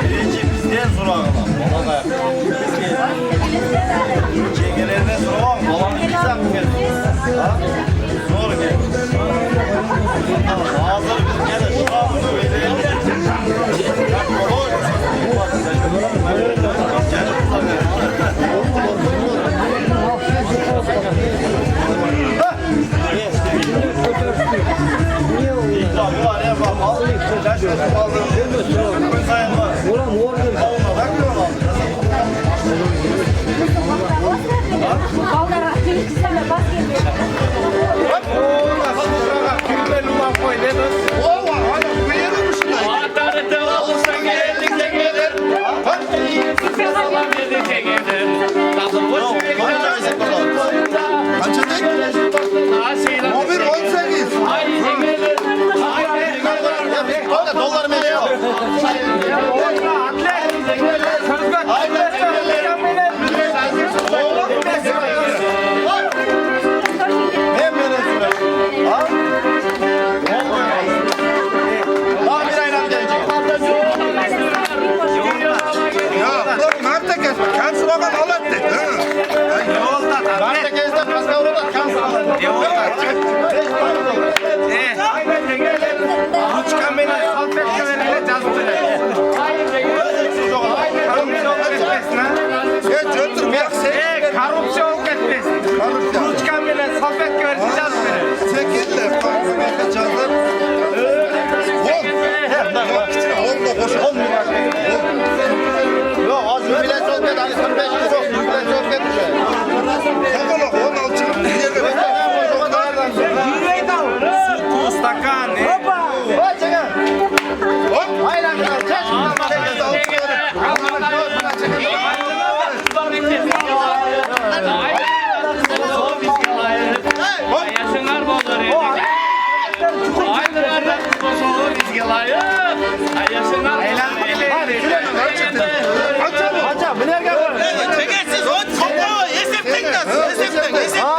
Birinci bizden sonra kalan. Bana da çekelerine sonra var mı? Babanın bizden mi geldi? Ha? Zor geldi. Bazıları bizim geldi.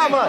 Şuna mı?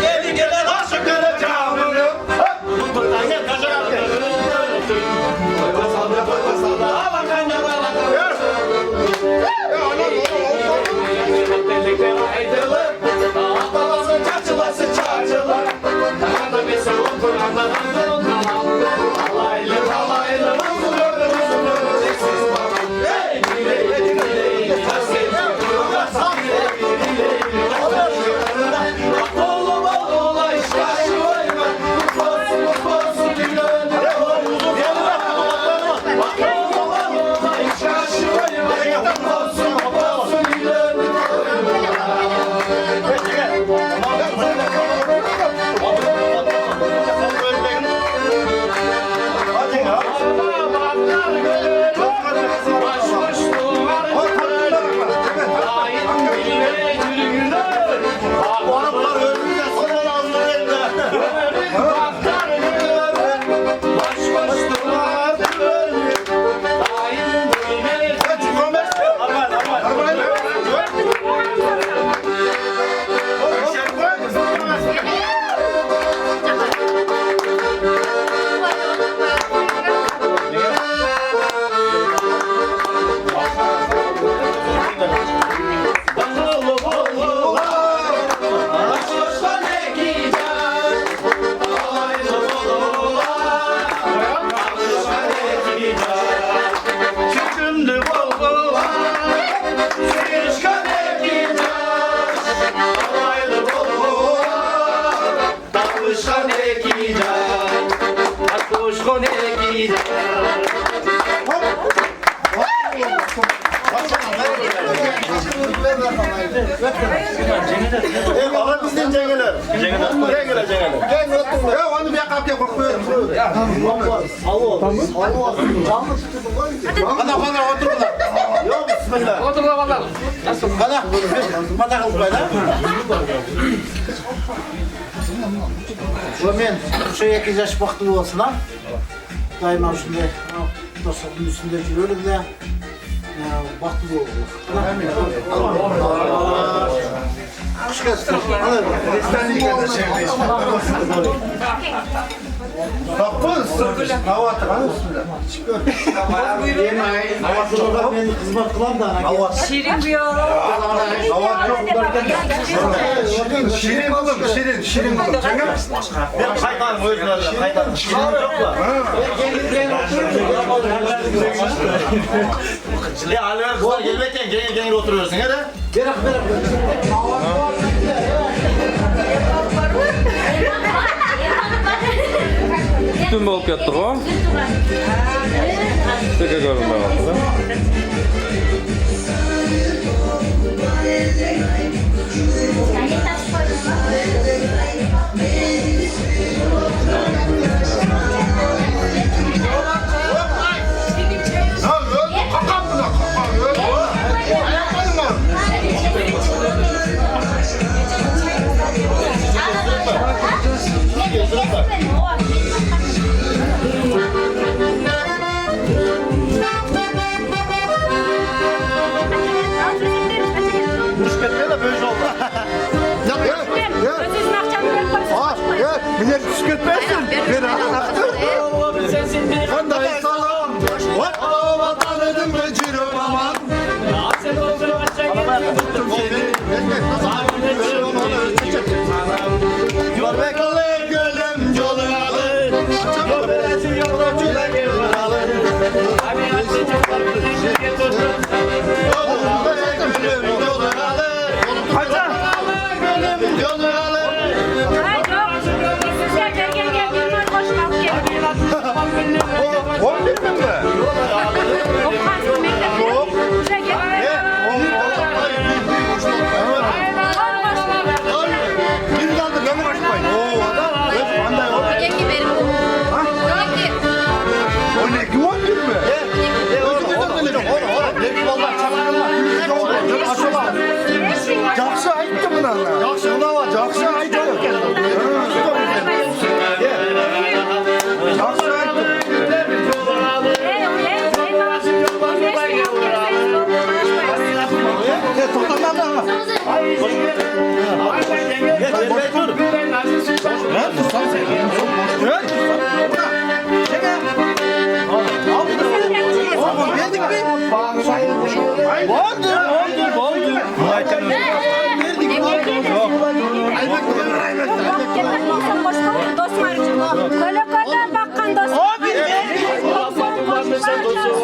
Geri gelen aşık kıracağımını. Buradan gel kaçak abi. Ala kaynar ala kaynar. Atalası çarçılası çarçılar. Kanada bir savun Kur'an'dan alaylı alaylı muzlu muzlu eksiz bak. Hey diley diley tasir. Oğlum oğlum işte şu ayma. Kutlasın kutlasın diley. Oğlum oğlum işte şu ayma. Kutlasın kutlasın diley. Bizden cengeler. Cengeler. Ya onu bir kapıya koyuyorum. Bana otur bana. Yok bismillah. Otur bana. Nasıl? Bana kalk men şu 2 yaş vakti olsun ha. Daima şunday dostluğun üstünde yürüyorum da vakti oldu. Hoş geldin. Restanlık kardeşim. Kapın sırtış. Hava atıran üstünde. Hava atıran beni kızmak kılan da. Şirin diyor. Hava çok şirin oğlum, şirin oğlum. Ben kaytan özlerle, kaytan. Şirin yok da. Ya Aliver kızlar gelmekken gene oturuyorsun ya da. Berak. Tüm bol ketdi o. Teka ko'rinmayapti. Millet püskürtmezsin. Bir anlattır. Kanday salam. Vatan edim ve cirim aman. Sen oldun aşağı tuttum seni. Göbek alı gölüm yolalı. Göbek yolu cülek yolalı. Abi açacak var bir şey getirdim. Göbek gölüm yolalı. Hacan. Gölüm yolalı. Gel. 11 mi? Thank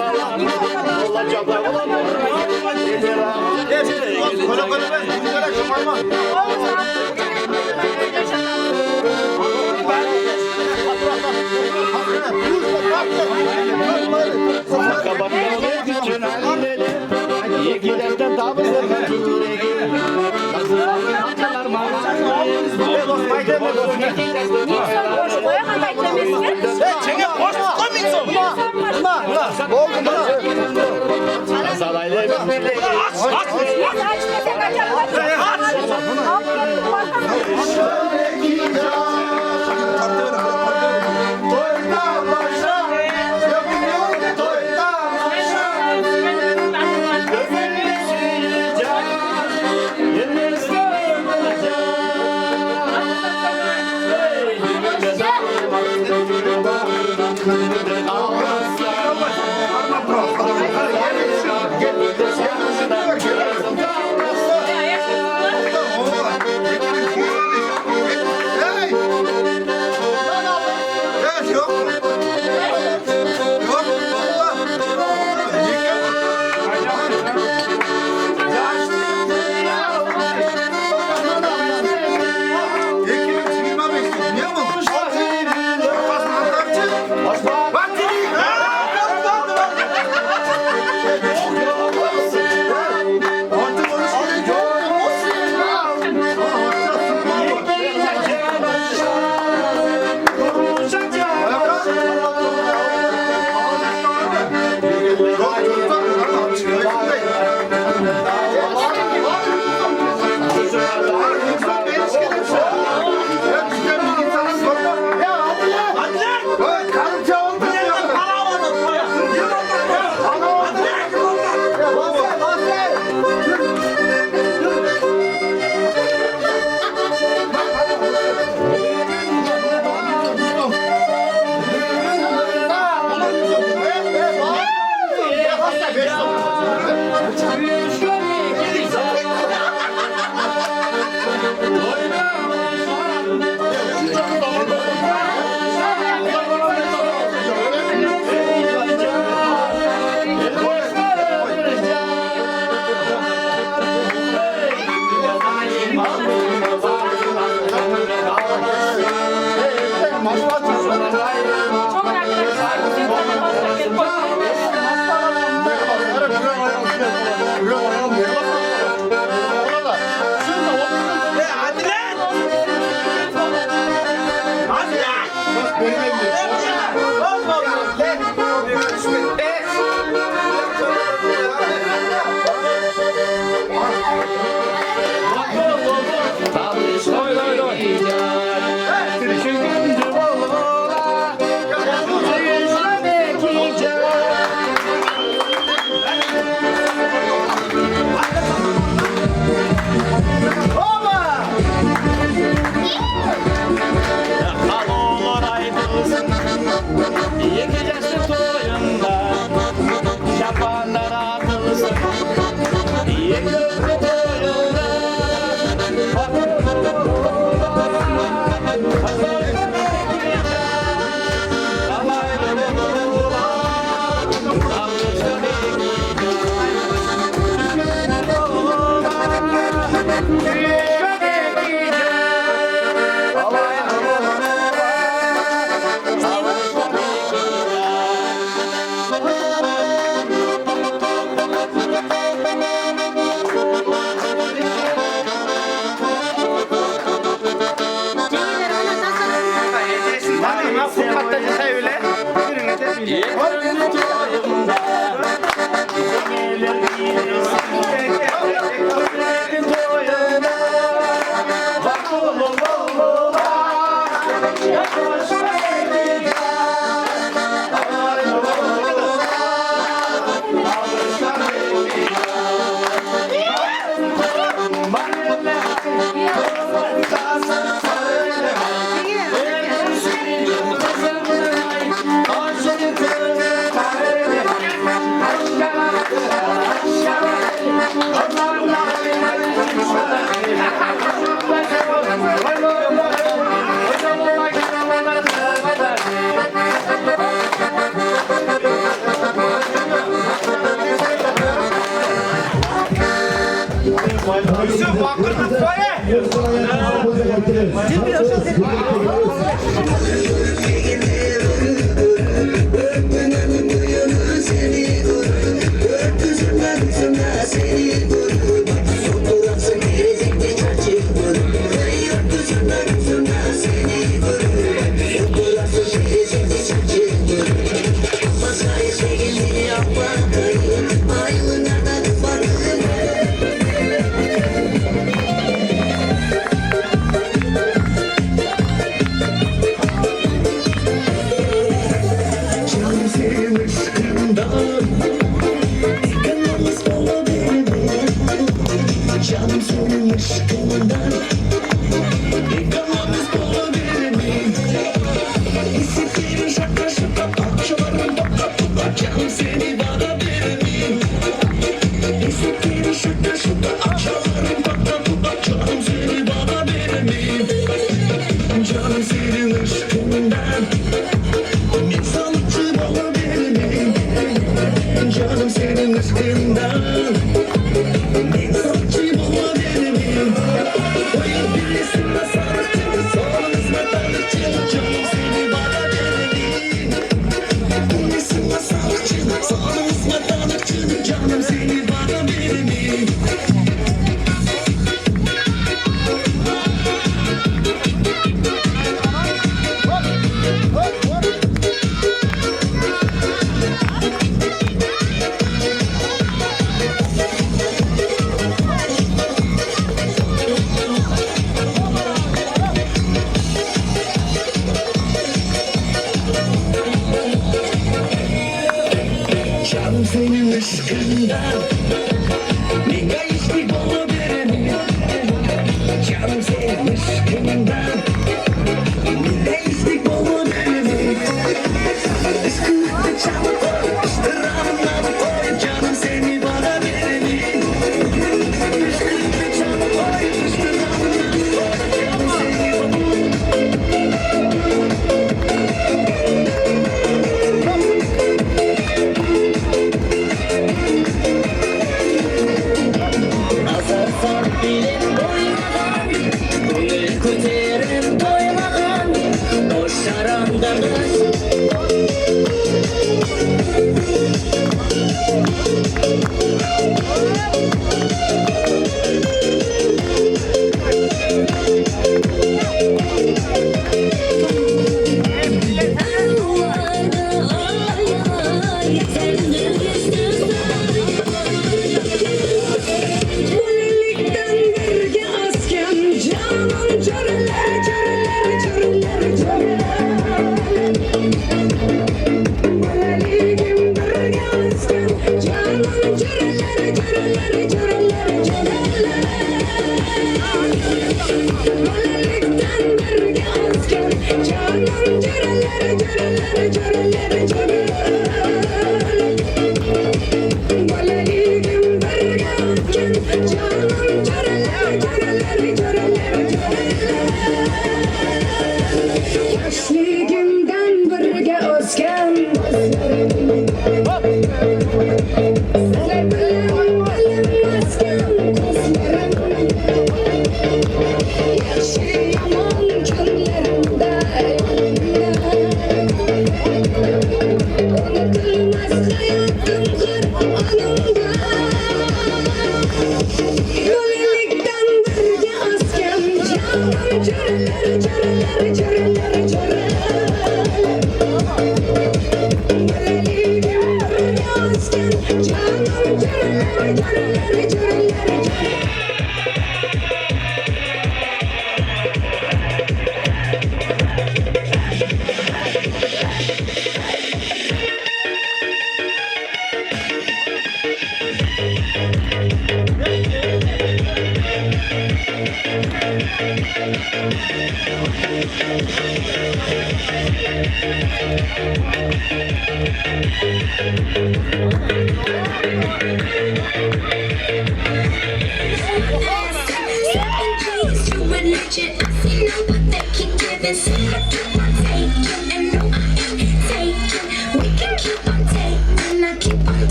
you. Yusuf bakırdık böyle. Canım senin aşkından yıkamamız olabilir mi? Hissettiğim şaka şaka akşamlarım baka baka canım seni bana verir mi? Hissettiğim şaka şaka akşamlarım baka baka canım seni bana verir mi? Canım senin aşkından insanlıkçı olabilir mi? Canım senin aşkından canım seni bana verir mi? Canım senin aşkından ne geçti bana verir mi? Canım senin aşkından ne geçti bana verir mi? Aşkınlıkta çabuk ol, ıştıranla koy canım seni bana verir mi? Aşkınlıkta çabuk ol, ıştıranla koy canım seni bana Azarsan bilim doymadan Gönül köterim doymadan Boşarandadır Yaşligimden birge özgen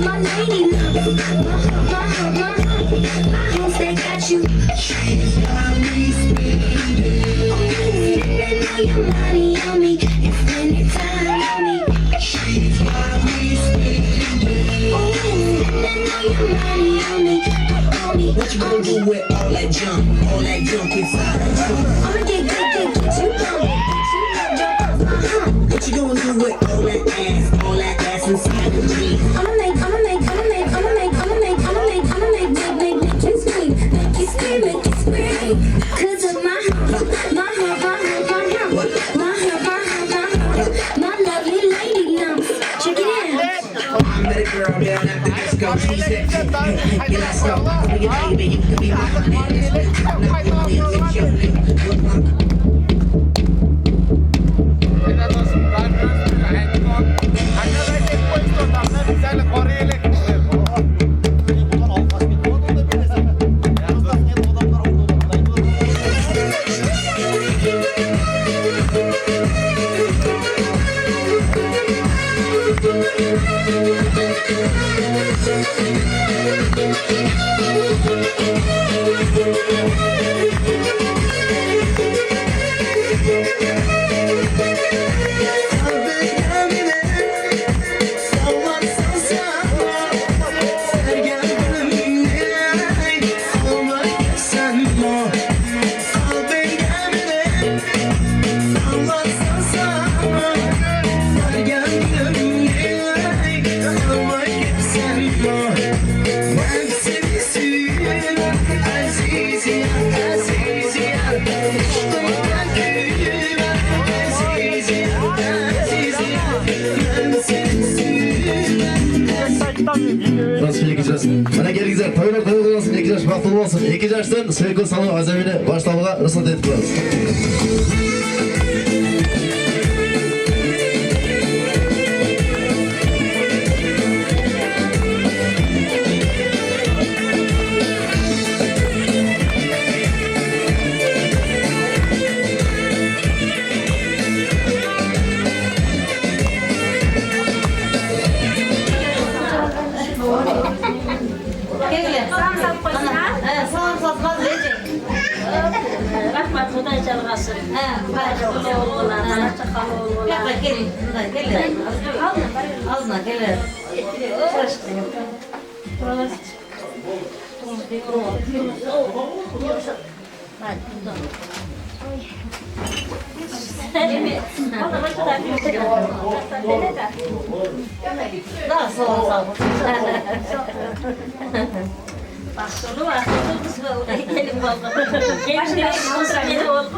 my lady love. Once they got you, she's got me spinning. Spending all your money on me and spending time on me. She's got me spinning. Spending all your money on me, on me. What you gonna do with all that junk inside of you? I'ma get you what you gonna do with all that ass inside of me? I'ma make you scream. 'Cause of my lovely lady lumps. Check it out. I met a girl down at the disco. She said, "Hey, let's go. Come here, baby. You can be my honey. Nasıl çekeceğiz? Mana kelingizlar, to'ylar to'y bo'lsin, 2 yosh vaqt bo'lsin. 2 yoshdan Sevgil Salom azamini boshlashga ruxsat etib qo'yamiz. Rahmat Xudoy jalg'asin. Ağzına gelir. Daha sağ ol. Baktulu kız ve gelin oldu. Gençler konserleri oldu.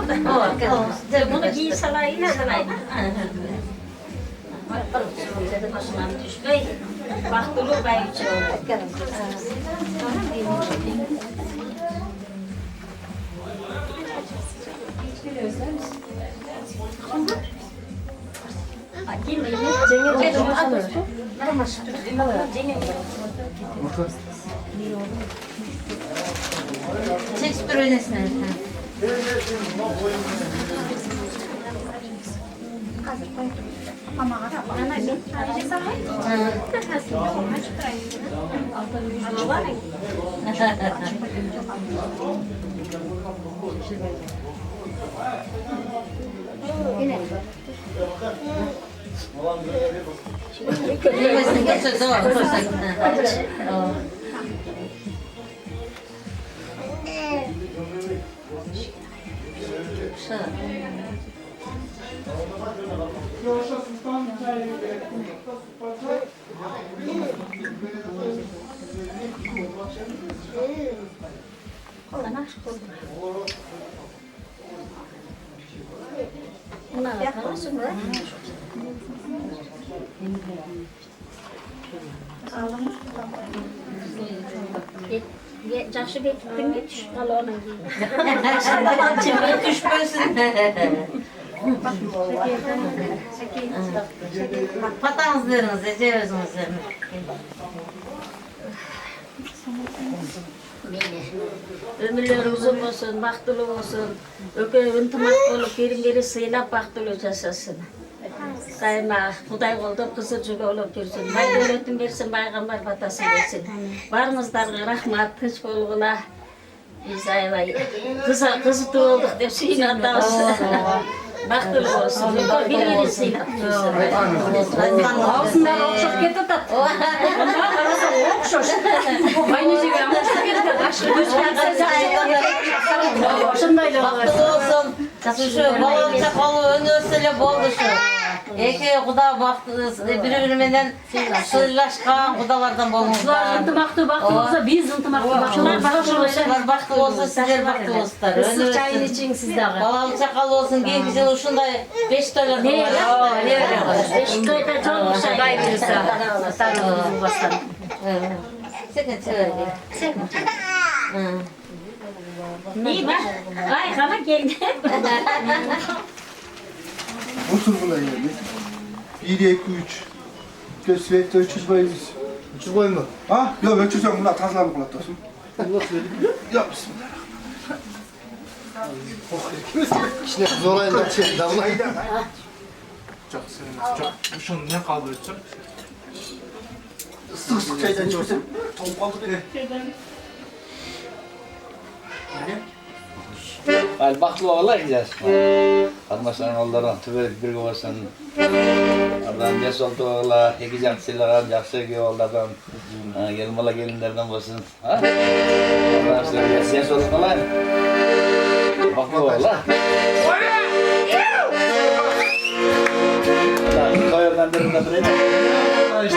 Bunu giy salayına. Dedi başına düşmeyi. Baktulu bayıcı oldu. Shakespeare oynasın. Yemesine geçiyor doğru. Жақсы кетіп түш қалауынан Çıkma düşmesin. Patanızlarınızı, cevizinizi. Ömürleri uzun olsun, baktulu olsun. Öke ıntımak olup birbiri sıyla baktulu yaşasın. Kayma, Kuday oldu, kızı cüge olup yürüsün. Bay devletin versin, baygambar batasın versin. Barımızlarga rahmat, kış bolğuna. Biz ayvay, kızı doğulduk dep suynatamız. Baktılı olsun, birbirine suynatamız. Ağzından okşak ketip at. Ondan karasa okşak. Aynı gibi okşak ketip at. Aşkı göz şundayla Baktılı olsun. Şu balı çakalı üniversiteli boldu şu. Eki kuda baktı birbirinden sırlaşkan kudalardan bolmuşlar. ıntımaktı baktığımızda biz ıntımaktı Şunlar baktılı olsun sizler baktılı olsunlar. Isır çayın için siz de. Balalı çakalı olsun genç yıl şunday 5 dolar. Ne öyle? Beşiktaş'ta çok bir şey. Day verirse. Tarım bastan. Sakın söyle. İyi bak, ay kana geldi. Otur buna geldi. 1, 2, 3. Gösvette 300 boyumuz. 300 koyun mu? Ha? Yok 300 yok. Bunlar tazlanıp kulaktasın. Ya bismillah. İşine kız olayın da çek. Damlayın. Çok sevindim. Çok. Bu şunu ne kaldıracak? Sık sık çaydan içmesin. Top kaldı bile. Al baklı oğlan gideceğiz. Karmaşan oğullardan tüverik bir kovarsan. Oradan des oldu oğla, iki jaksılardan, jaksı ki oğullardan. Gelmala gelinlerden olsun. Oradan işte ses olsun oğlan. Baklı oğlan. Koyardan derinde durayım. Thank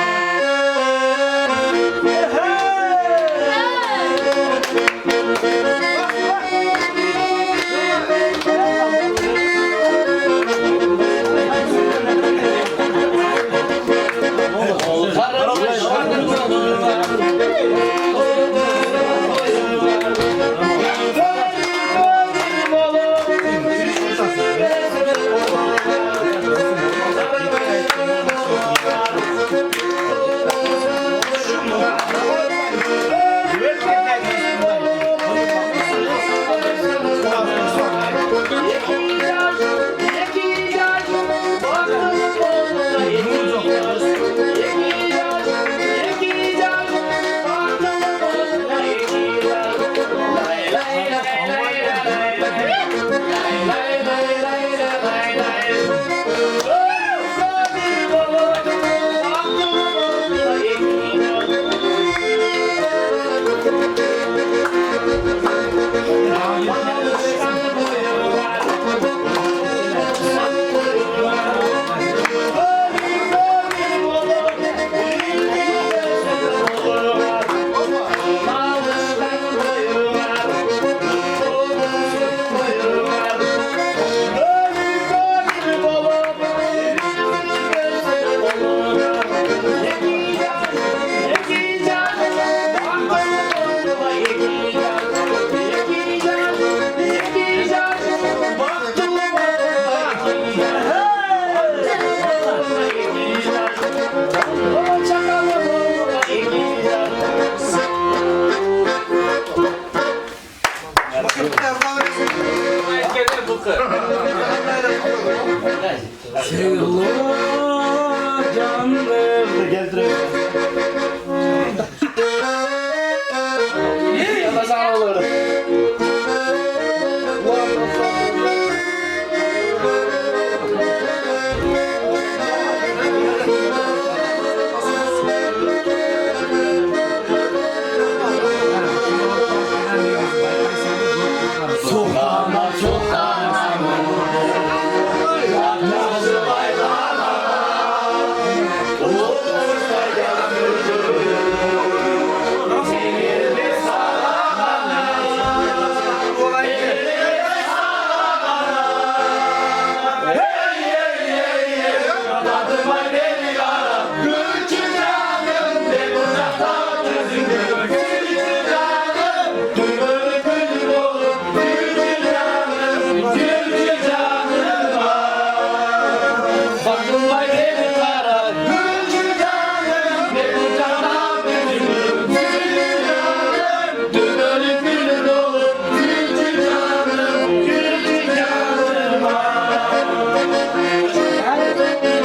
you.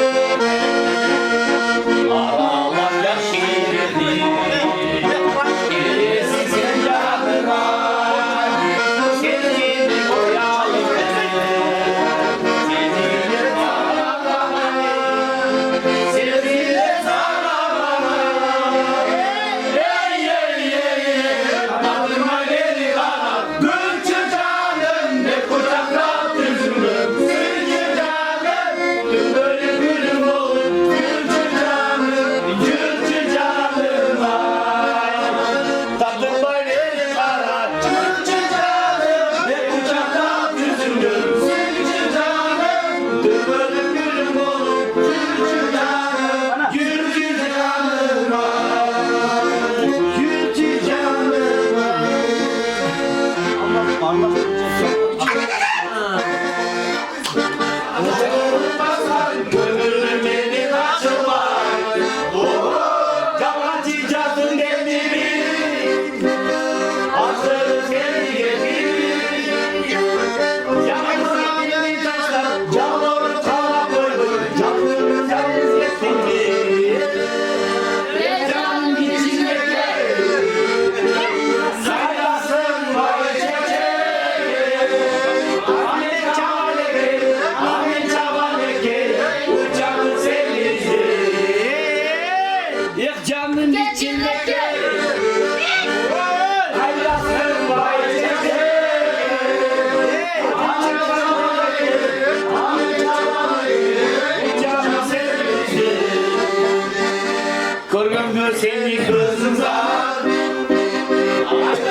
ömür seni kızım var.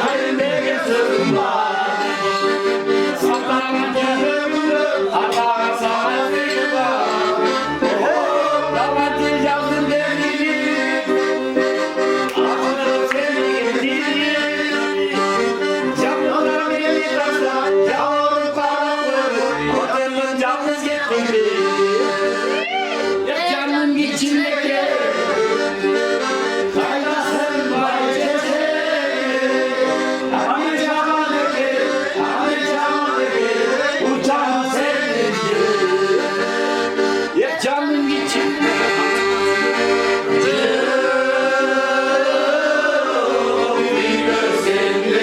Kalbime sırrım var. Saklan canımı, Allah'a sana seni var. Damat yazdım demini, aklım seni getirdi. Camlar beni taşlar, yavru karanlık, otelin yalnız getirdi. Canım içindeki kaynasın bahçesi. Hani camandaki, uçan sevdiğim. Ya canım içindeki bir gözlerinde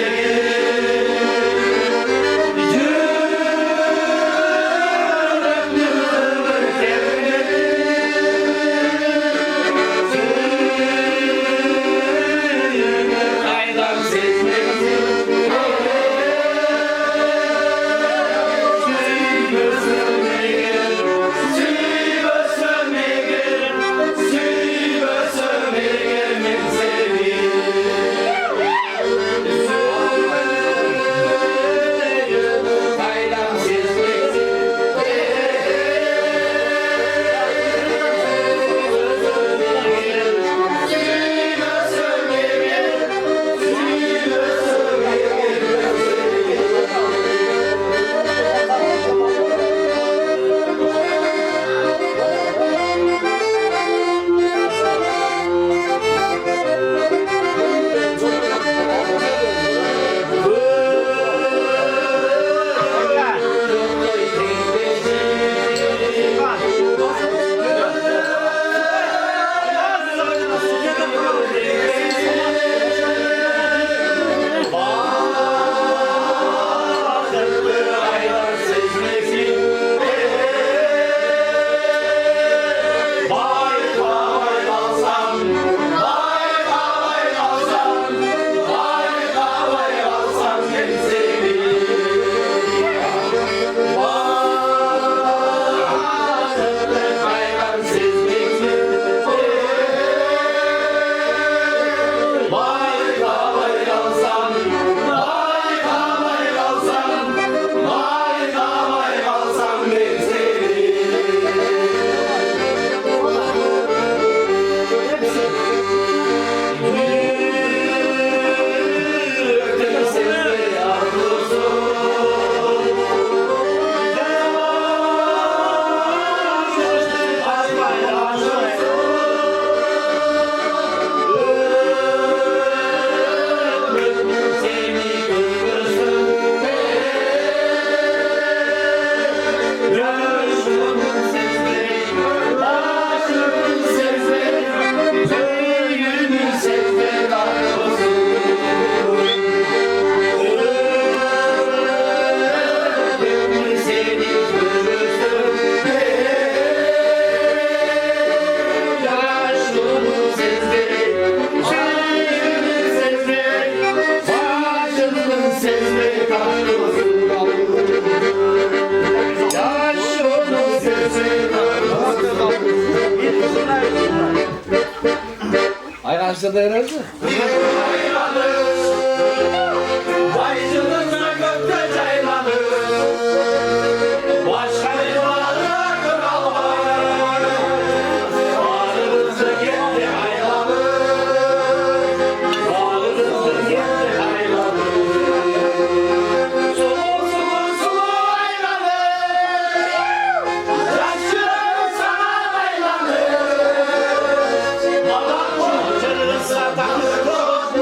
Ayrançta da herhalde. Vaycılığına gökte caylanır. Başka yuvarlar kral var. Varlığınızı gitti haylanır. Varlığınızı gitti haylanır. Sulu sulu sulu haylanır. Yaşlı sana haylanır. Babam çocukları satanır.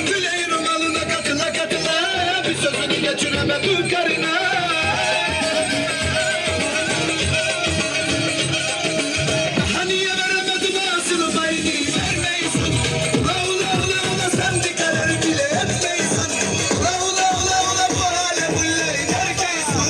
Güleğin malına katıla katıla bir sözünü geçiremedim karına. Hani veremedim asılı payını vermeysin. Ula ula ula ula sen dikkaler bile etmeysin. Ula ula ula ula bu hale bulle erkeysin.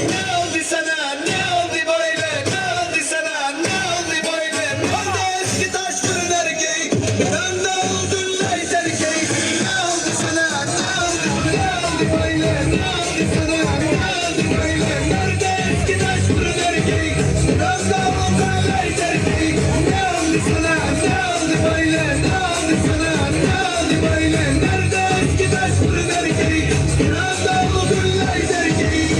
Ne oldu sana ne oldu böyle ne oldu sana ne oldu böyle. Ben de eski taş fırın erkeği ben de oldum light erkeği. Ne oldu sana ne oldu böyle ne oldu sana ne oldu böyle. Nerede eski taş fırın erkeği ben de oldum light erkeği. Ne oldu sana ne oldu böyle ne oldu sana ne oldu böyle. Nerede eski taş fırın erkeği ben de oldum light erkeği.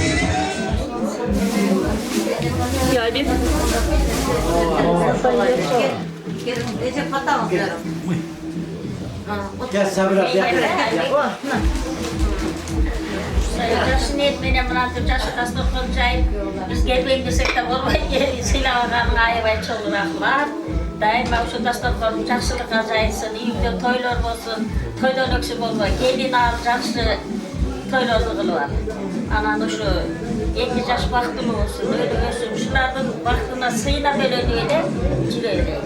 Gelin, Recep patamız diyorum. Gel Sabra gel. Yaşını etmeyene mınatıp yaşı tasdokun cayıp biz gelmeyin desek de olmayı silahlarını ayıbay çoğuraklar. Daima şu tasdokun жақсылық ajaytsın, үйümde toylar olsun, toydan öksüm olma, gelin al жақсы toylarını kılıvar. Anan şu 2 yaş vaktim olsun, öyle ölsün, şunların vaktine sıyına böyle öyle, cileyle.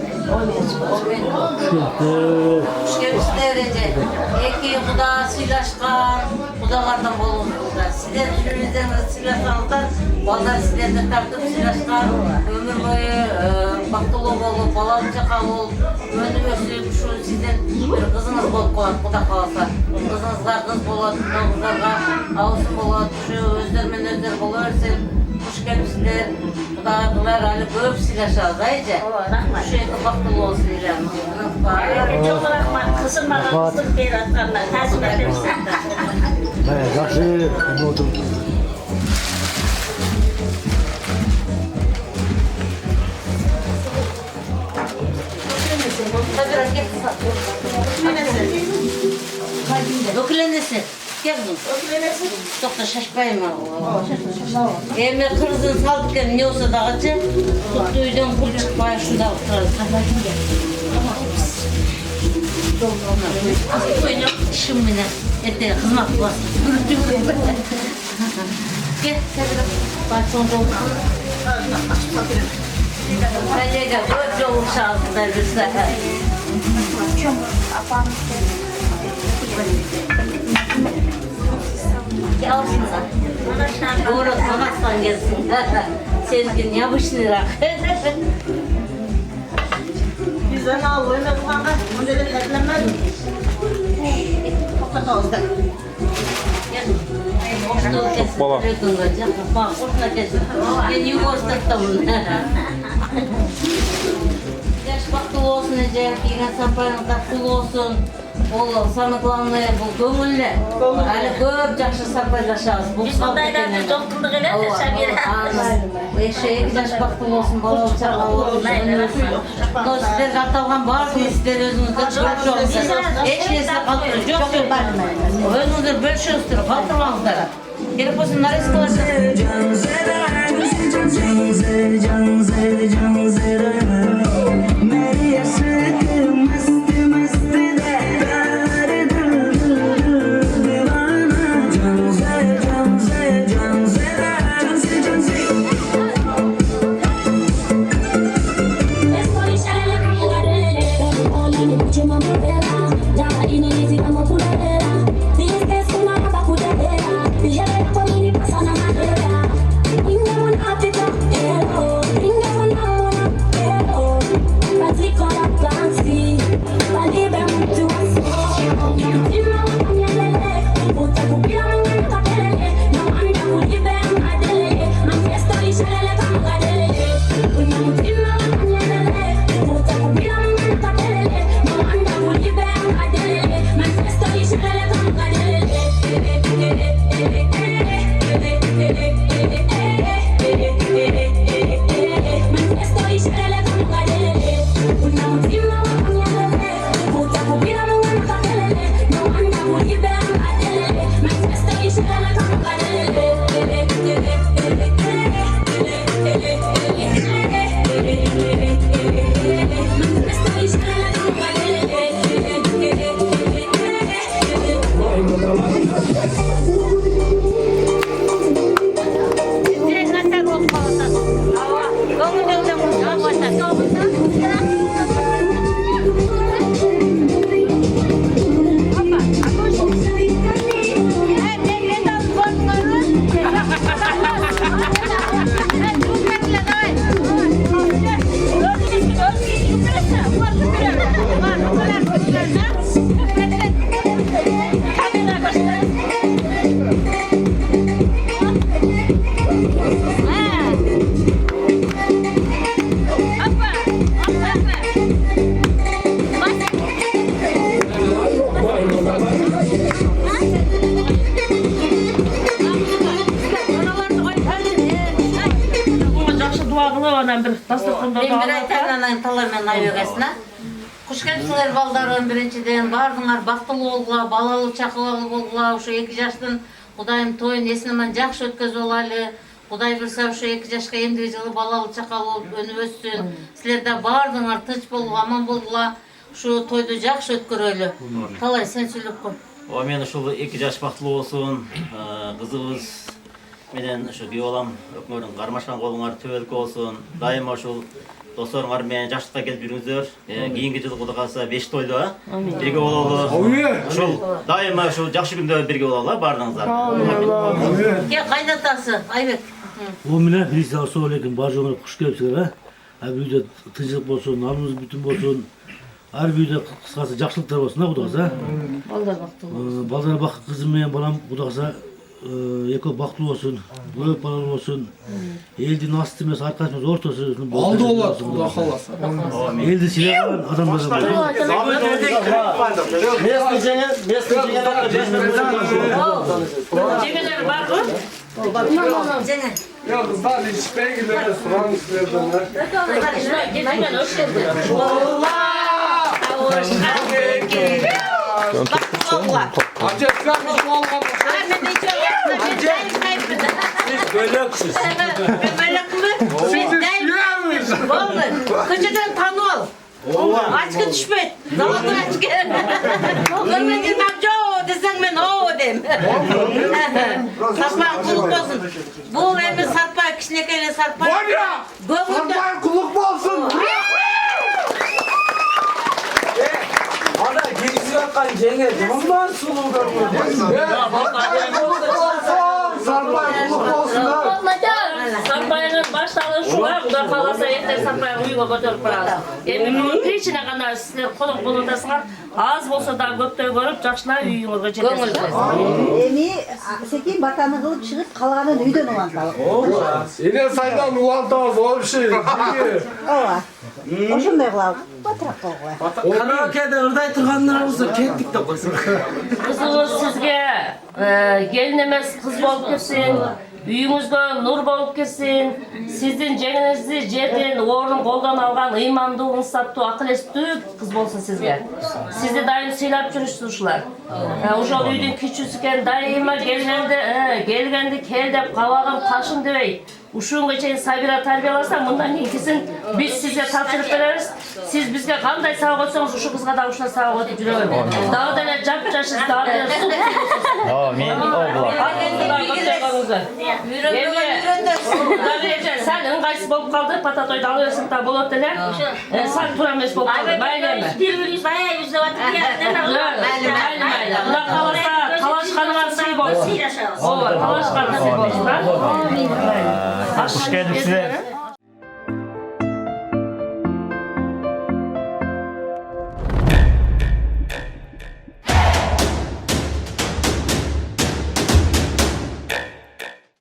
Şerifler Recep. Eki Kuda silaşkan, Kudalardan bolunuzlar. Sizler birbirlerinizden silaşkanlıklar, ballar sizlerden tartıp silaşkan, ömür boyu baktılı olup, balanca kalıp, önü gösterip şu sizden bir kızınız bolup koyar, Kuda kalsa. Kızınızlar kız bolat, kızlarga ağusın bolat, şu özlermen özler bolarsa, hoş gelipsizler. Kudalar hali köp silaşağız ayıca. Rahmat. Şu eki baktılı olsun ilerine. Çok rahmat, kızım bana kızlık bir atlarlar, tazim edersen. Жақсы ұмытып. Ökülenesi. Gel kızım. Doktor şaşmayayım ha. Emre kırızını saldıkken ne olsa da acı. Tuttu uydan kul çıkmaya şurada oturarız. Şimdi ne? Ete kızmak var. Gel. Bak sonra ben de böyle oluşağız da lütfen. Alsınlar. Doğru, Anastan gelsin. Sezgin yapıştırak. Bizden al, öyle kulağına, önce de etlenmez mi? Portakal da. Bala. Bak, ortuna kesin. Ben yuvarlattım bunu. Yaş vakti olsun Ece, yine saparlıkta kul olsun. Oğlum, sanıklanlı, bu gömüllü. Hali köp жақсы сапайlaşağız. Biz bundaydan bir doktorluk ederse Şamir. Eşeğe yaş vakti olsun, bala uçağı olsun. Sizler atalgan var mı? Sizler özünüzde bölüşüyorsunuz. Hiç neyse kalkıyor. Yok yok. Özünüzde bölüşüyorsunuz. Kalkırmanızlar. Gelip olsun narız kılarsınız. Sana дуа кылып анан бир дастарханда Мен bir aytайын анан талаймен айбегесине. Куш келипсиңер балдарым, биринчиден баардыгыңар бактылуу болгула, балалуу чакалалуу болгула, ушу 2 жаштын Кудайым тойун эсинен жакшы өткөзүп алайлы. Кудай билсе ушу 2 жашка эмдиги жылы балалуу чакалуу өнүп өссүн. Силер да баардыгыңар тынч болгула, аман болгула. Ушу тойду жакшы өткөрөлү. Талай сен сүйлөп кой. Мен ушул 2 жаш бактылуу болсун, кызыбыз менен ушу күйөө балам өкмөрүң кармашкан колуңар төбөлүк болсун. Дайыма ушул досторуңар менен жаштыкка келип жүрүңүздөр. Кийинки жылы Кудай кааласа 5 тойду бирге бололу. Ушул дайыма ушул жакшы күндө бирге бололу баардыгыңыздар. Ке кайнатасы Айбек. О менен биз ассалам алейкум бажыңар куш келипсиңер, а үйдө тынчтык болсун, алымыз бүтүн болсун. Ар үйдө кыскасы жакшылыктар болсун, Кудай кааласа. балдар бактылуу. Балдар бак кызым менен балам Кудай кааласа экөө бактылуу болсун, көп балалуу болсун. Элдин асты эмес, аркасы эмес, ортосу. Алды болот, Кудай кааласа. Элди сыйлаган адамдар Жеңелер барбы? Жеңе. Ya kızlar içmeygilere soğanız verdiler. Geçmen hoş geldin. Acetlenmiş mi olmadı? Siz bölöksüz. Bölük mü? Kıcıdan tanı ol. Açkı düşmet. Zamanı açkı. Görmedin amca desen ben o dem. Sarpay kuluk olsun. Bu evi sarpay kişinekeyle sarpay. Var ya! Sarpay kuluk mu olsun? Ana gerisi yakan Cengiz. Bundan sulu görmüyor. Sarpay kuluk olsun! Sarpay kuluk olsun ha! Sarpay'ın başladığı şu var, Kuday kalasa yeter Sarpay'ın uyuğa götürüp barabız. Bunun içine kadar sizler koluk bulundasınlar, az bolsa da köptör görüp, jakşılay uyuğuңarga жетесиz. Эми секин батаны кылып чыгып калганын үйдөн уланталык. Yine saydan ulantamaz o bir şey. Ооба. Ошондой кылабыз. Батыраак койгула. Караоке'de ырдай тургандар болсо кетtik de койсун. Kızınız sizge gelin emez kız bolup kelsin, үйүңүзгө нур болуп кетсин, сиздин жеңиңизди жерден ордун колдон алган ыймандуу, ынсаптуу, акыл эстүү кыз болсун сизге. Сизди дайым сыйлап жүрүшсүз ушулар. Ошол үйдүн кичүүсү экен, дайыма келгенди кел деп кабагым кашым дебей, ушунга чейин сабира тарбияласаң, мындан кийинкисин биз сизге тапшырып беребиз. Сиз бизге кандай сабак өтсөңүз, ушу кызга да ушундай сабак өтүп жүрөбүз. Дагы деле жапжашсыз, дагы деле Sen ыңгайсыз болуп калды, пататойду алып берсең да болот эле. Сен туура эмес болуп калды. Майлеме. Бири-бирибиз баягы жүзүп атып Кудай кааласа, талашканыңар сый болсун. Ооба, талашканыңар сый болсун. Hoş geldiniz.